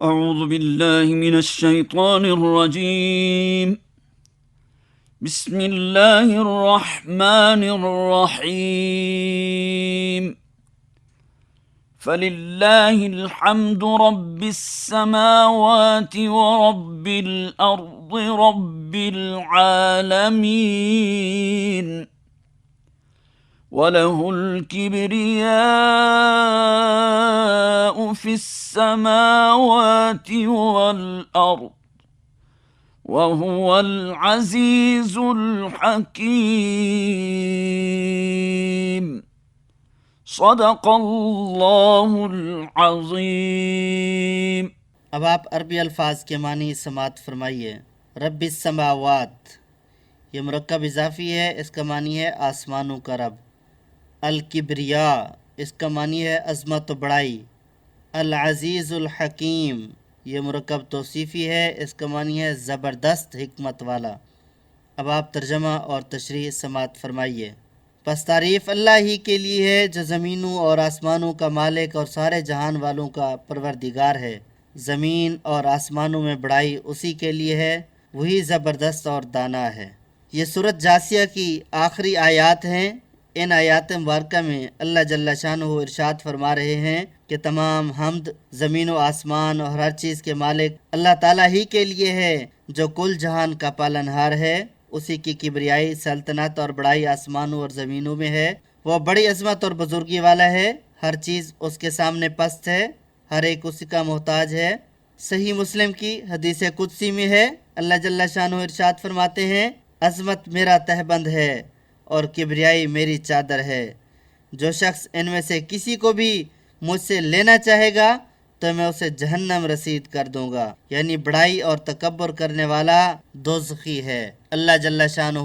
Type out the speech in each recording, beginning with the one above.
أعوذ بالله من الشيطان الرجيم. بسم الله الرحمن الرحيم. فلله الحمد رب السماوات ورب الأرض رب العالمين، وله الكبرياء في السماوات والأرض، وهو العزيز الحكيم. صدق اللہ العظیم۔ اب آپ عربی الفاظ کے معنی سماعت فرمائیے۔ رب السماوات، یہ مرکب اضافی ہے، اس کا معنی ہے آسمانوں کا رب۔ الکبریا، اس کا معنی ہے عظمت و بڑائی۔ العزیز الحکیم، یہ مرکب توصیفی ہے، اس کا معنی ہے زبردست حکمت والا۔ اب آپ ترجمہ اور تشریح سماعت فرمائیے۔ پس تعریف اللہ ہی کے لیے ہے جو زمینوں اور آسمانوں کا مالک اور سارے جہان والوں کا پروردگار ہے۔ زمین اور آسمانوں میں بڑائی اسی کے لیے ہے، وہی زبردست اور دانا ہے۔ یہ سورۃ جاسیہ کی آخری آیات ہیں۔ ان آیات مبارکہ میں اللہ جل شانہ ارشاد فرما رہے ہیں کہ تمام حمد زمین و آسمان اور ہر چیز کے مالک اللہ تعالیٰ ہی کے لیے ہے جو کل جہان کا پالنہار ہے۔ اسی کی کبریائی، سلطنت اور بڑائی آسمانوں اور زمینوں میں ہے۔ وہ بڑی عظمت اور بزرگی والا ہے، ہر چیز اس کے سامنے پست ہے، ہر ایک اسی کا محتاج ہے۔ صحیح مسلم کی حدیث قدسی میں ہے، اللہ جل شانہ ارشاد فرماتے ہیں، عظمت میرا تہبند ہے اور کبریائی میری چادر ہے۔ جو شخص ان میں سے کسی کو بھی مجھ سے لینا چاہے گا تو میں اسے جہنم رسید کر دوں گا، یعنی بڑائی اور تکبر کرنے والا دوزخی ہے۔ اللہ جل شانہ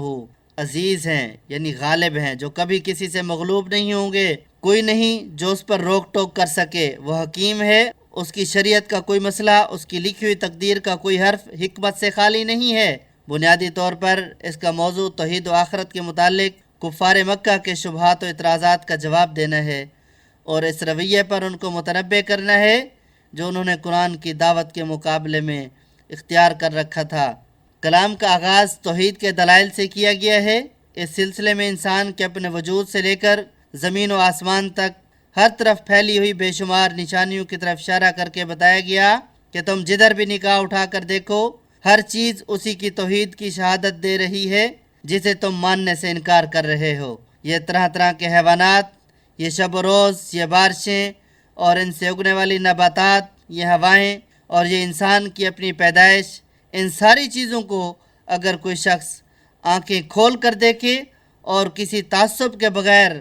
عزیز ہیں، یعنی غالب ہیں، جو کبھی کسی سے مغلوب نہیں ہوں گے، کوئی نہیں جو اس پر روک ٹوک کر سکے۔ وہ حکیم ہے، اس کی شریعت کا کوئی مسئلہ، اس کی لکھی ہوئی تقدیر کا کوئی حرف حکمت سے خالی نہیں ہے۔ بنیادی طور پر اس کا موضوع توحید و آخرت کے متعلق کفار مکہ کے شبہات و اعتراضات کا جواب دینا ہے اور اس رویے پر ان کو متنبع کرنا ہے جو انہوں نے قرآن کی دعوت کے مقابلے میں اختیار کر رکھا تھا۔ کلام کا آغاز توحید کے دلائل سے کیا گیا ہے۔ اس سلسلے میں انسان کے اپنے وجود سے لے کر زمین و آسمان تک ہر طرف پھیلی ہوئی بے شمار نشانیوں کی طرف اشارہ کر کے بتایا گیا کہ تم جدھر بھی نگاہ اٹھا کر دیکھو، ہر چیز اسی کی توحید کی شہادت دے رہی ہے جسے تم ماننے سے انکار کر رہے ہو۔ یہ طرح طرح کے حیوانات، یہ شب و روز، یہ بارشیں اور ان سے اگنے والی نباتات، یہ ہوائیں اور یہ انسان کی اپنی پیدائش، ان ساری چیزوں کو اگر کوئی شخص آنکھیں کھول کر دیکھے اور کسی تعصب کے بغیر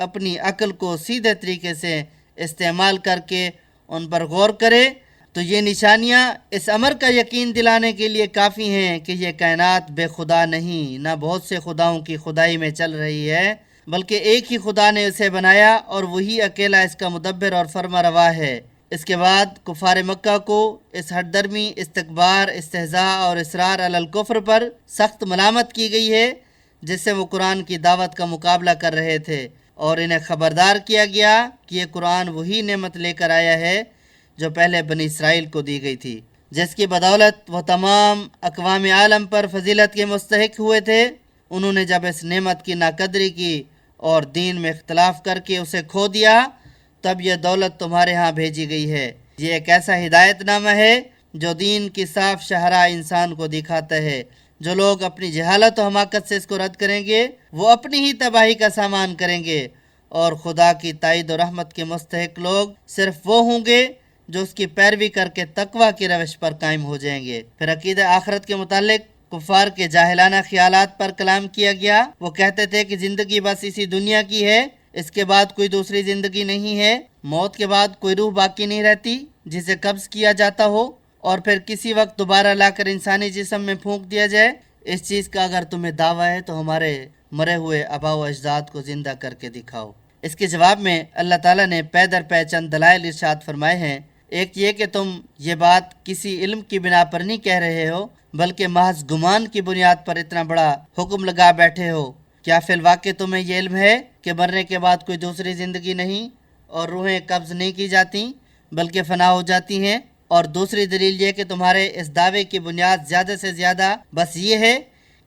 اپنی عقل کو سیدھے طریقے سے استعمال کر کے ان پر غور کرے تو یہ نشانیاں اس امر کا یقین دلانے کے لیے کافی ہیں کہ یہ کائنات بے خدا نہیں، نہ بہت سے خداؤں کی خدائی میں چل رہی ہے، بلکہ ایک ہی خدا نے اسے بنایا اور وہی اکیلا اس کا مدبر اور فرما روا ہے۔ اس کے بعد کفار مکہ کو اس ہٹ درمی، استکبار، استہزاء اور اصرار علی الکفر پر سخت ملامت کی گئی ہے جس سے وہ قرآن کی دعوت کا مقابلہ کر رہے تھے، اور انہیں خبردار کیا گیا کہ یہ قرآن وہی نعمت لے کر آیا ہے جو پہلے بنی اسرائیل کو دی گئی تھی، جس کی بدولت وہ تمام اقوام عالم پر فضیلت کے مستحق ہوئے تھے۔ انہوں نے جب اس نعمت کی ناقدری کی اور دین میں اختلاف کر کے اسے کھو دیا، تب یہ دولت تمہارے ہاں بھیجی گئی ہے۔ یہ ایک ایسا ہدایت نامہ ہے جو دین کی صاف شاہراہ انسان کو دکھاتا ہے۔ جو لوگ اپنی جہالت و حماقت سے اس کو رد کریں گے وہ اپنی ہی تباہی کا سامان کریں گے، اور خدا کی تائید و رحمت کے مستحق لوگ صرف وہ ہوں گے جو اس کی پیروی کر کے تقوی کی روش پر قائم ہو جائیں گے۔ پھر عقیدہ آخرت کے متعلق کفار کے جاہلانہ خیالات پر کلام کیا گیا۔ وہ کہتے تھے کہ زندگی بس اسی دنیا کی ہے، اس کے بعد کوئی دوسری زندگی نہیں ہے، موت کے بعد کوئی روح باقی نہیں رہتی جسے قبض کیا جاتا ہو اور پھر کسی وقت دوبارہ لا کر انسانی جسم میں پھونک دیا جائے۔ اس چیز کا اگر تمہیں دعویٰ ہے تو ہمارے مرے ہوئے آباء و اجداد کو زندہ کر کے دکھاؤ۔ اس کے جواب میں اللہ تعالیٰ نے پے در پے چند دلائل ارشاد فرمائے ہیں۔ ایک یہ کہ تم یہ بات کسی علم کی بنا پر نہیں کہہ رہے ہو، بلکہ محض گمان کی بنیاد پر اتنا بڑا حکم لگا بیٹھے ہو۔ کیا فی الواقع تمہیں یہ علم ہے کہ مرنے کے بعد کوئی دوسری زندگی نہیں اور روحیں قبض نہیں کی جاتی بلکہ فنا ہو جاتی ہیں؟ اور دوسری دلیل یہ کہ تمہارے اس دعوے کی بنیاد زیادہ سے زیادہ بس یہ ہے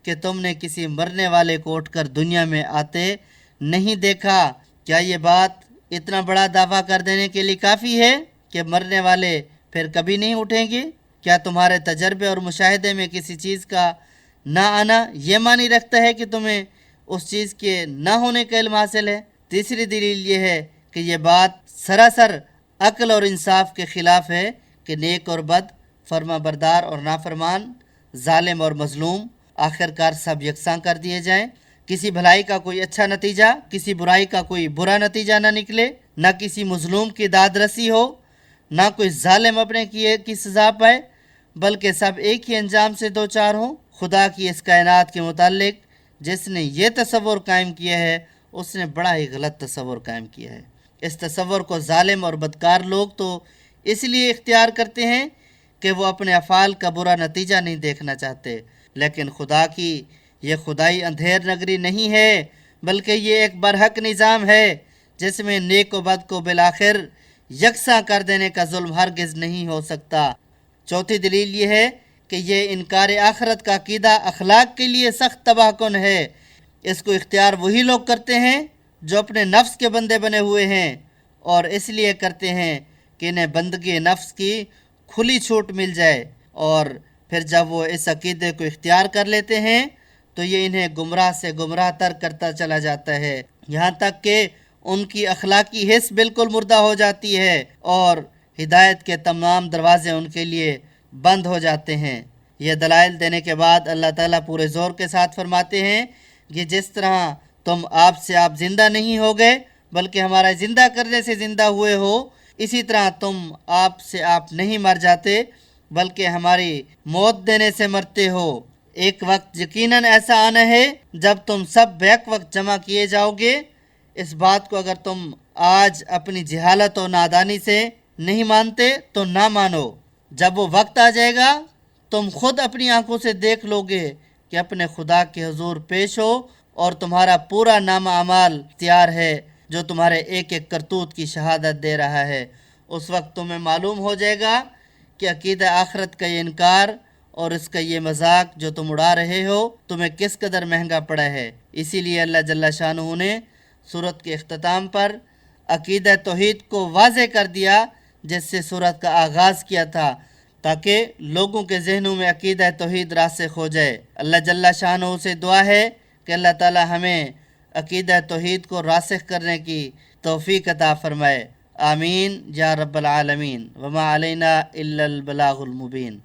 کہ تم نے کسی مرنے والے کو اٹھ کر دنیا میں آتے نہیں دیکھا۔ کیا یہ بات اتنا بڑا دعویٰ کر دینے کے لیے کافی ہے کہ مرنے والے پھر کبھی نہیں اٹھیں گے؟ کیا تمہارے تجربے اور مشاہدے میں کسی چیز کا نہ آنا یہ معنی رکھتا ہے کہ تمہیں اس چیز کے نہ ہونے کا علم حاصل ہے؟ تیسری دلیل یہ ہے کہ یہ بات سراسر عقل اور انصاف کے خلاف ہے کہ نیک اور بد، فرما بردار اور نافرمان، ظالم اور مظلوم آخرکار سب یکساں کر دیے جائیں، کسی بھلائی کا کوئی اچھا نتیجہ، کسی برائی کا کوئی برا نتیجہ نہ نکلے، نہ کسی مظلوم کی داد رسی ہو، نہ کوئی ظالم اپنے کیے کی سزا پائے، بلکہ سب ایک ہی انجام سے دوچار ہوں۔ خدا کی اس کائنات کے متعلق جس نے یہ تصور قائم کیا ہے اس نے بڑا ہی غلط تصور قائم کیا ہے۔ اس تصور کو ظالم اور بدکار لوگ تو اس لیے اختیار کرتے ہیں کہ وہ اپنے افعال کا برا نتیجہ نہیں دیکھنا چاہتے، لیکن خدا کی یہ خدائی اندھیر نگری نہیں ہے، بلکہ یہ ایک برحق نظام ہے جس میں نیک و بد کو بالآخر یکساں کر دینے کا ظلم ہرگز نہیں ہو سکتا۔ چوتھی دلیل یہ ہے کہ یہ انکار آخرت کا عقیدہ اخلاق کے لیے سخت تباہ کن ہے۔ اس کو اختیار وہی لوگ کرتے ہیں جو اپنے نفس کے بندے بنے ہوئے ہیں، اور اس لیے کرتے ہیں کہ انہیں بندگی نفس کی کھلی چھوٹ مل جائے، اور پھر جب وہ اس عقیدے کو اختیار کر لیتے ہیں تو یہ انہیں گمراہ سے گمراہ تر کرتا چلا جاتا ہے، یہاں تک کہ ان کی اخلاقی حس بالکل مردہ ہو جاتی ہے اور ہدایت کے تمام دروازے ان کے لیے بند ہو جاتے ہیں۔ یہ دلائل دینے کے بعد اللہ تعالیٰ پورے زور کے ساتھ فرماتے ہیں کہ جس طرح تم آپ سے آپ زندہ نہیں ہو گئے بلکہ ہمارا زندہ کرنے سے زندہ ہوئے ہو، اسی طرح تم آپ سے آپ نہیں مر جاتے بلکہ ہماری موت دینے سے مرتے ہو۔ ایک وقت یقیناً ایسا آنا ہے جب تم سب بیک وقت جمع کیے جاؤ گے۔ اس بات کو اگر تم آج اپنی جہالت و نادانی سے نہیں مانتے تو نہ مانو، جب وہ وقت آ جائے گا تم خود اپنی آنکھوں سے دیکھ لو گے کہ اپنے خدا کے حضور پیش ہو اور تمہارا پورا نامہ اعمال تیار ہے جو تمہارے ایک ایک کرتوت کی شہادت دے رہا ہے۔ اس وقت تمہیں معلوم ہو جائے گا کہ عقیدہ آخرت کا یہ انکار اور اس کا یہ مذاق جو تم اڑا رہے ہو تمہیں کس قدر مہنگا پڑا ہے۔ اسی لیے اللہ جل شانہ نے سورت کے اختتام پر عقیدہ توحید کو واضح کر دیا جس سے سورت کا آغاز کیا تھا، تاکہ لوگوں کے ذہنوں میں عقیدہ توحید راسخ ہو جائے۔ اللہ جل شانہ سے دعا ہے کہ اللہ تعالی ہمیں عقیدہ توحید کو راسخ کرنے کی توفیق عطا فرمائے، آمین یا رب العالمین۔ وما علینا الا البلاغ المبین۔